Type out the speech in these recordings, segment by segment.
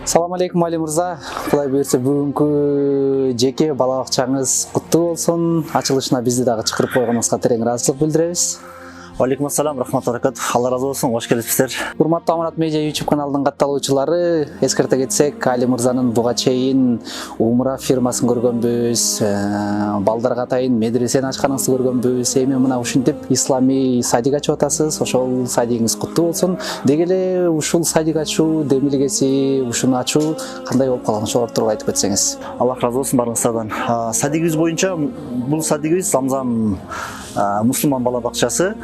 Салам алейкум Али мырза. Кудай буйрса бүгүнкү жеке бала бакчаңыз куттуу болсун. Ачылышына бизди дагы чакырып койгонуңузга терең ыраазычылык билдиребиз. Алейкум ассалам, рахмат баракат. Алла разы болсун, кош келипсиздер. Урматтуу Аманат Медиа YouTube каналынын катталуучулары, эскерте кетсек, Али мырзанын буга чейин умра фирмасын көргөнбүз, балдарга атайын медресени ачканыңызды көргөнбүз. Эми мына ушинтип исламий садик ачып атасыз. Ошол садигиңиз куттуу болсун. Деги эле ушул садик ачуу, демилгеси, ушуну ачуу кандай болуп калган, ошол тууралуу айтып кетсеңиз. Аллах разы болсун баарыңыздардан. Садигибиз боюнча бул садигибиз Замзам мусулман бала бакчасы,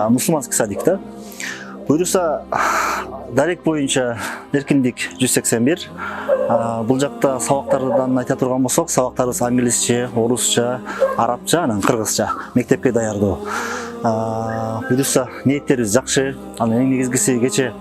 мусулманский садик да. Буюрса дарек боюнча эркиндик 181. Бул жакта сабактардан айта турган болсок, сабактарыбыз англисче, орусча, арабча, анан кыргызча мектепке даярдоо. Буюрса ниеттерибиз жакшы. Анын эң негизгиси кече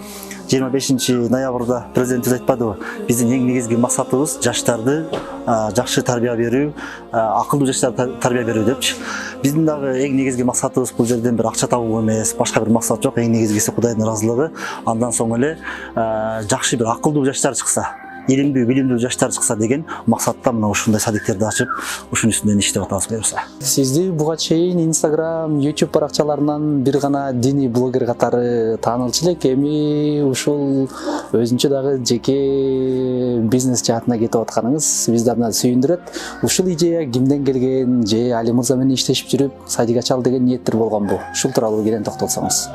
25 ноябрда президентибиз айтпадыбы? Биздин эң негизги максатыбыз жаштарды жакшы тарбия берүү, акылдуу жаштарды тарбия берүү депчи. Биздин дагы эң негизги максатыбыз бул жерден бир акча табуу эмес, башка бир максат жок. Эң негизгиси Кудайдын ыраазылыгы. Андан соң эле жакшы бир акылдуу жаштар чыкса, илимдүү, билимдүү жаштар чыкса деген максатта мына ушундай садиктерди ачып, ушунун үстүнөн иштеп атабыз буюрса. Сизди буга чейин Instagram, YouTube баракчаларынан бир гана диний блогер катары таанылчу элек, эми ушул өзүнчө дагы жеке бизнес жаатына кетип атканыңыз бизди абдан сүйүндүрөт. Ушул идея кимден келген, же Али мырза менен иштешип жүрүп садик ачалы деген ниеттер болгонбу? Ушул тууралуу кенен токтолсоңуз.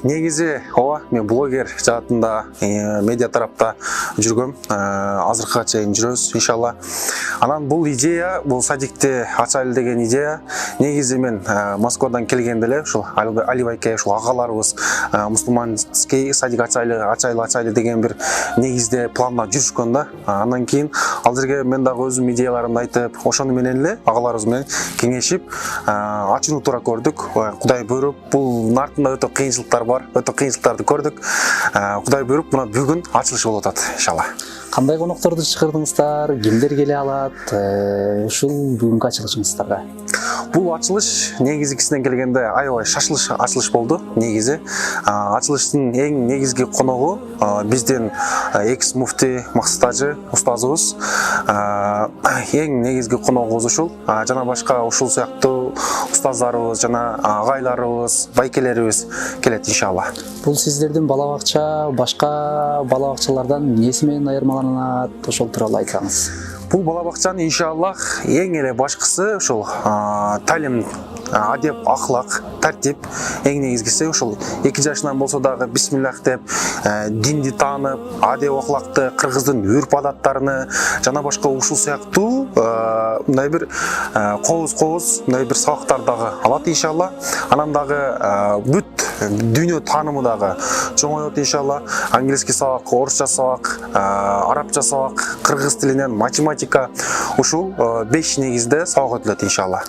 Негизи ооба, мен блогер жаатында медиа тарапта жүргөм. Азыркыга чейин жүрөбүз иншалла. Анан бул идея, бул садикти ачайлы деген идея негизи мен Москвадан келгенде эле ушул Али байке, ушул агаларыбыз мусулманский садик ачайлы деген бир негизде планда жүрүшкөн да. Андан кийин ал жерге мен дагы өзүм идеяларымды айтып, ошону менен эле агаларыбыз менен кеңешип ачууну туура көрдүк. Кудай буйруп, бул артында өтө кыйынчылыктар бар, өтө кыйынчылыктарды көрдүк. Кудай буйруп, мына бүгүн ачылышы болуп атат иншалла. Кандай конокторду чакырдыңыздар, кимдер келе алат, ушул бүгүнкү ачылышыңыздарга? Бул ачылыш негизгисинен келгенде аябай шашылыш ачылыш болду. Негизи ачылыштын эң негизги коногу биздин экс муфти Максат ажы устазыбыз. Эң негизги коногубуз ушул. Жана башка ушул сыяктуу устаздарыбыз, жана агайларыбыз, байкелерибиз келет иншалла. Бул сиздердин бала бакча башка бала бакчалардан эмнеси менен айырмаланат? Ошол тууралуу айтсаңыз. Бул бала бакчанын иншаллах эң эле башкысы ушул талим, адеп, ахлак, тартип. Эң негизгиси ушул 2 жашынан болсо дагы бисмиллах деп динди таанып, адеп ахлакты, кыргыздын үрп адаттарыны жана башка ушул сыяктуу мындай бир кооз мындай бир сабактар дагы алат иншалла. Анан дагы бүт дүйнө таанымы дагы чоңоет иншалла. Английский сабак, орусча сабак, арабча сабак, кыргыз тилинен математика, ушул 5 негизде сабак өтүлөт иншалла.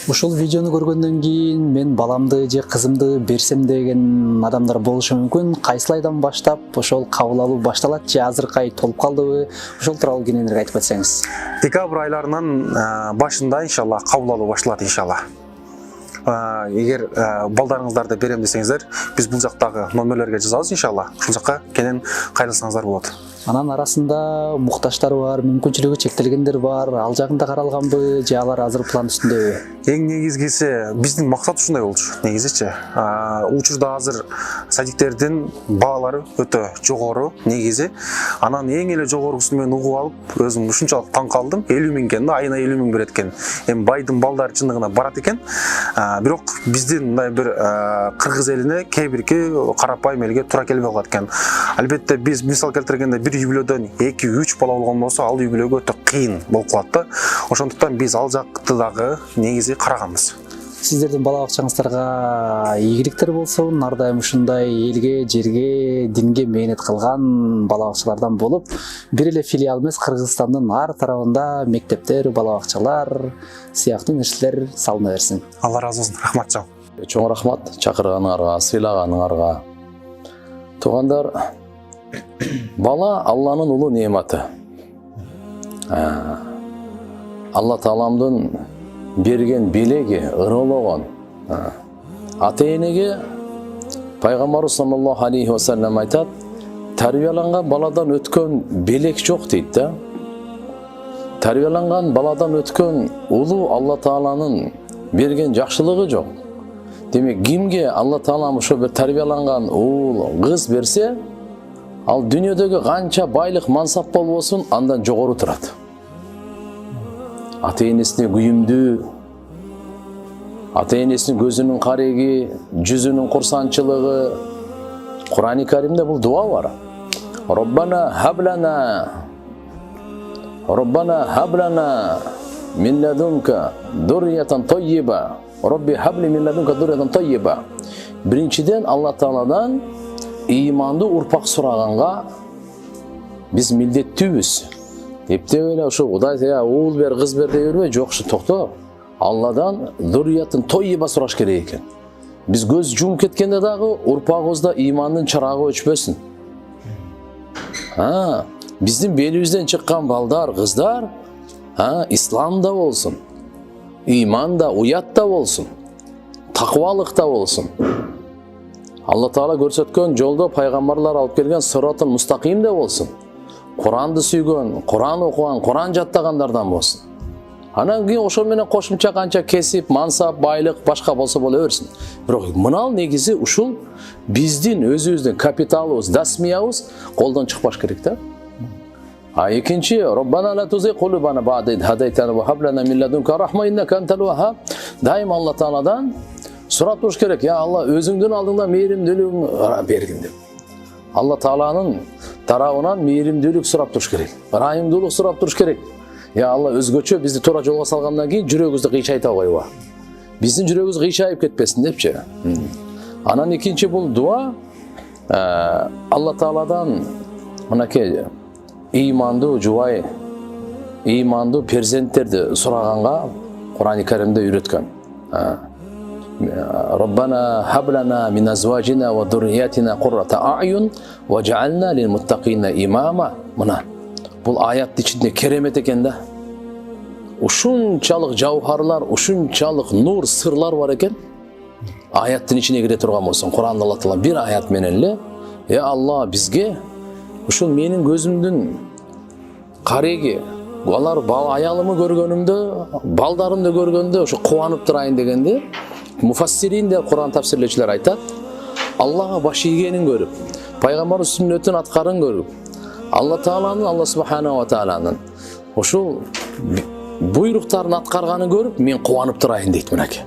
Ушул видеону көргөндөн кийин мен баламды же кызымды берсем деген адамдар болушу мүмкүн. Кайсыл айдан баштап ошол кабыл алуу башталат же азыркы ай толуп калдыбы? Ошол тууралуу кененирээк айтып кетсеңиз. Декабрь айларынын башында иншалла кабыл алуу башталат иншалла. Эгер балдарыңыздарды берем десеңиздер, биз бул жактагы номерлерге жазабыз иншалла. Ушул жакка кенен кайрылсаңыздар болот. Анан арасында мукташтар бар, мүмкүнчүлүгү чектелгендер бар. Ал жагында каралганбы же алар азыр план үстүндөбү? Эң негизгиси биздин максат ушундай болчу. Негизичи учурда азыр садиктердин баалары өтө жогору негизи. Анан эң эле жогорусун мен угуп алып, өзүм ушунчалык таң калдым. 50 000 экен да, айына 50 000 берет экен. Эми байдын балдары чындыгына барат экен. Бирок биздин мындай бир кыргыз элине кээ бирки карапайым элге туура келбей калат экен. Албетте биз мисал келтиргенде бир үй-бүлөдөн 2-3 бала болгон болсо, ал үй-бүлөгө өтө кыйын болуп калат да. Ошондуктан биз ал жакты дагы негизи караганбыз. Сиздердин бала бакчаңыздарга ийгиликтер болсун. Ар дайым ушундай элге, жерге, динге мээнет кылган бала бакчалардан болуп, бир эле филиал эмес, Кыргызстандын ар тарабында мектептер, бала бакчалар сыяктуу нерселер салына берсин. Алла разы болсун, рахмат жан. Чоң рахмат чакырганыңарга, сыйлаганыңарга. Туугандар, бала Алланын улуу неаматы. Алла Тааламдын берген белеги, ырылогон. Ата-энеге пайгамбарыбыз саллаллаху алейхи ва саллям айтат: тарбияланган баладан өткөн белек жок дейт да. Тарбияланган баладан өткөн улуу Алла Тааланын берген жакшылыгы жок. Демек кимге Алла Таалам ошо бир тарбияланган уул, кыз берсе, ал дүйнөдөгү канча байлык, мансап болбосун, андан жогору турат. Ата-энесине күйүмдүү, ата-энесинин көзүнүн кареги, жүзүнүн курсанчылыгы. Кур'ан-ы Каримде бул дуа бар. Роббана хаблана мин ладунка дурриятан тойиба. Робби хабли мин ладунка дурриятан тойиба. Биринчиден Алла Тааладан ыймандуу урпак сураганга биз милдеттүүбүз. Эптеп эле ошо Кудай уул бер, кыз бер дей бербей, жок, токто. Алладан дурриятан тойиба сураш керек экен. Biz göz jum ketkende dagы урпагыбызда ыймандын чырагы өчпөсүн. Биздин белибизден чыккан балдар, кыздар, исламда болсун, ыйманда, уятта болсун, таквалыкта болсун. Алла Таала көрсөткөн жолдо пайгамбарлар алып келген сыратыл мустакимде болсун. Куранды сүйгөн, Куран окуган, Куран жаттагандардан болсун. Анан кийин ошо менен кошумча канча кесип, мансап, байлык башка болсо боло берсин. Бирок мынал негизи ушул биздин өзүбүздүн капиталыбыз, дасмиябыз колдон чыкпаш керек да. Экинчи, Роббана ла тузи кулубана ба'да ид хадайтана ва хаб лана мин ладунка рахма иннака антал ваххаб. Дайым Алла Тааладан сурап туруш керек. Я Алла, өзүңдүн алдыңда мээримдүүлүгүң бергин деп. Алла Тааланын тарабынан мээримдүүлүк сурап туруш керек. Райымдуулук сурап туруш керек. Ya Allah özgöçö bizi to'ra yo'lga salgandan keyin жүрөгүбүздү кыйшайта койбо. Биздин жүрөгүбүз кыйшайып кетпесин депчи. Анан экинчи бул дуа Алла Тааладан мынакей ыймандуу жубай, ыймандуу перзенттерди сураганга Кур'ан-ы Каримде үйрөткөн. Роббана хаблана мин азважина ва дурриятина куррата а'юн ва жа'ална лил муттакина имама. Мына бул аяттын ичинде керемет экен да. Ушунчалык жауһарлар, ушунчалык нур, сырлар бар экен. Аяттын ичине кире турган болсун, Кур'анда Алла Таала бир аят менен эле, "Я Алла, бизге ушул менин көзүмдүн кареги, алар аялымы көргөнүмдө, балдарымды көргөндө ошо кубанып турайын" дегенде, муфассириндер, Кур'ан тафсирлечилер айтат, Аллага баш ийгенин көрүп, пайгамбар сүннөтүн аткарын көрүп, Алла Тааланын, Алла Субханаху ва Тааланын ошол буйруктарын аткарганын көрүп, мен кубанып турайын дейт мынакей.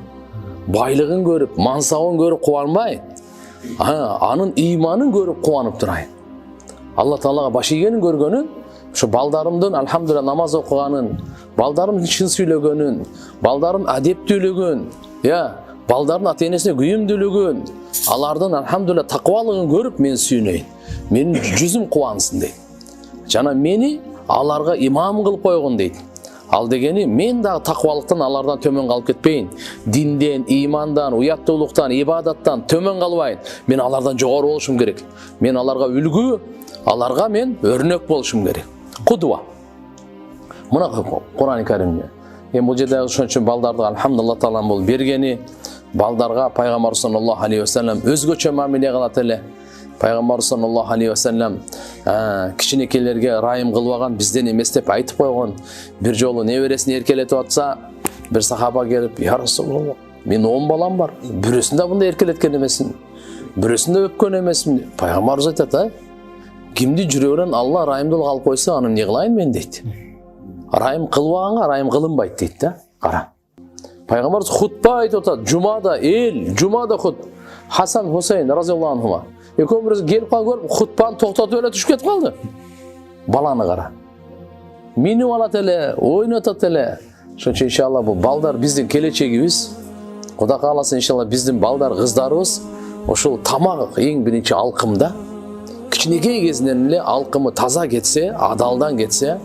Байлыгын көрүп, мансабын көрүп кубанбай, анын ыйманын көрүп кубанып турайын. Алла Таалага баш ийгенин көргөнүн, ошо балдарымдын алхамдулилла намаз окуганын, балдарым чын сүйлөгөнүн, балдарым адептүүлүгүн, балдардын ата-энесине күйүмдүүлүгүн, алардын алхамдулилла таквалыгын көрүп мен сүйүнөйүн. Менин жүзүм кубансын дейт. Жана мени аларга имам кылып койгон дейт. Ал дегени мен дагы таквалыктан алардан төмөн калып кетпейин. Динден, имандан, уяттуулуктан, ибадаттан төмөн калбайын. Мен алардан жогору болушум керек. Мен аларга үлгү, аларга мен өрнөк болушум керек. Кудва. Мына Кур'ан-ы Каримде. Бул жерде ошон үчүн балдарды алхамдулилла Таалам бул бергени, балдарга пайгамбар саллаллаху алейхи ва саллям өзгөчө мамиле кылат эле. Пайгамбар саллаллаху алейхи ва саллям кичинекейлерге райым кылбаган, бизден эмес деп айтып койгон. Бир жолу небересин эркелетип атса, бир сахаба келип, "Я Расулуллах, мен 10 балам бар. Бирөөсүн да мындай эркелеткен эмесмин. Бирөөсүн да өпкөн эмесмин." Пайгамбарыбыз айтат, "Кимдин жүрөгүнөн Алла райымдуулук алып койсо, аны эмне кылайын мен" дейт. Райым кылбаганга райым кылынбайт дейт да. Кара. Пайгамбарыбыз хутба айтып атат, жумада хут. Хасан Хусейн разияллаху анхума. Экөөбүрүз келип калып, хутбаны токтотуп эле түшүп кетип калды. Баланы кара. Минип алат эле, ойнотот эле. Ошон үчүн иншалла бул балдар биздин келечегибиз. Кудай кааласа иншалла биздин балдар, кыздарыбыз ошол тамак эң биринчи алкымда. Кичинекей кезинен эле алкымы таза кетсе, адалдан кетсе,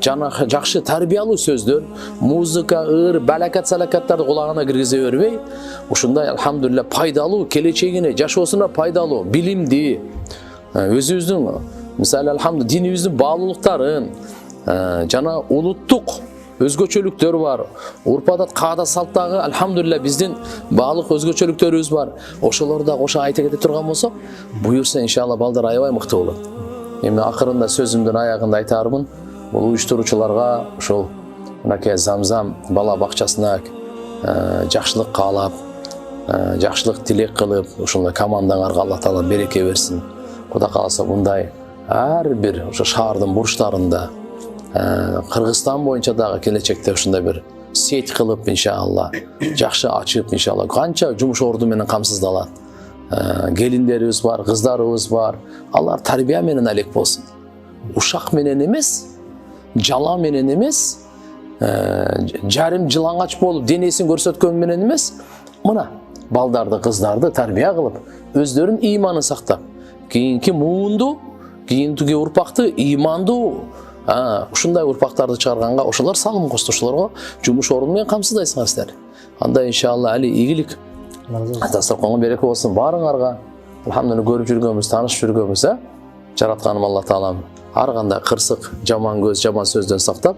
жана жакшы тарбиялуу сөздөр, музыка, ыр, балакат-салакаттарды кулагына киргизе бербей, ушундай алхамдулилла пайдалуу, келечегине, жашоосуна пайдалуу, билимди, өзүбүздүн, мисалы алхамдулилла динибиздин баалуулуктарын, жана улуттук өзгөчөлүктөр бар. Урпадат каада салттагы алхамдулилла биздин баалык өзгөчөлүктөрүбүз бар. Ошолорду да кошо айта кете турган болсок, буюрса иншалла балдар аябай мыкты болот. эми акырында сөзүмдүн аягында айтармын, бул уюштуруучуларга ошол мынакей Замзам бала бакчасына жакшылык каалап, жакшылык тилек кылып, ушундай командаңарга Алла таала береке берсин. Кудай кааласа мындай ар бир ошо шаардын бурчтарында, Кыргызстан боюнча дагы келечекте ушундай бир сеть кылып, иншалла, жакшы ачып, иншалла, канча жумуш орду менен камсыздалат. Келиндерибиз бар, кыздарыбыз бар. Алар тарбия менен алек болсун. Ушак менен эмес, жала менен эмес, жарым жылаңач болуп денесин көрсөткөн менен эмес, мына балдарды, кыздарды тарбия кылып, өздөрүнүн ыйманын сактап, кийинки муунду, кийинки урпакты ыймандуу, ушундай урпактарды чыгарганга ошолор салым кошто, ошолорго жумуш орду менен камсыздайсыңар силер. Анда иншалла али ийгилик. Дасторконго береке болсун баарыңарга. Алхамдулилlah көрүп жүргөнбүз, таанышып жүргөнбүз, жаратканым Алла таалам ар кандай кырсык, жаман көз, жаман сөздөн сактап,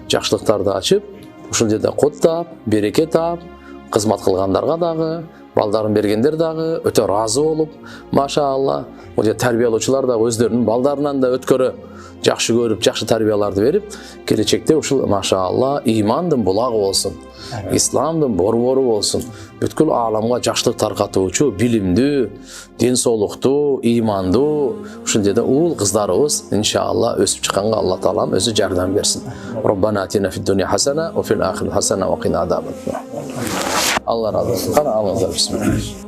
жакшылыктарды ачып, ушул жерде коттап, береке таап, кызмат кылгандарга дагы, балдарын бергендер дагы өтө ыраазы болуп, машаалла, бул жерде тарбиялоочулар дагы өздөрүнүн балдарынан да өткөрө жакшы көрүп, жакшы тарбияларды берип, келечекте ушул машаалла ыймандын булагы болсун, исламдын борбору болсун, бүткүл ааламга жакшылык таркатуучу, билимдүү, ден соолуктуу, ыймандуу, ушул жерде уул кыздарыбыз иншалла өсүп чыкканга Алла таалам өзү жардам берсин. Роббана атина фид дунья хасана ва фил ахирати хасана ва қина азабан. Алла разы болсун. Кана алыңыздар, бисмилlah.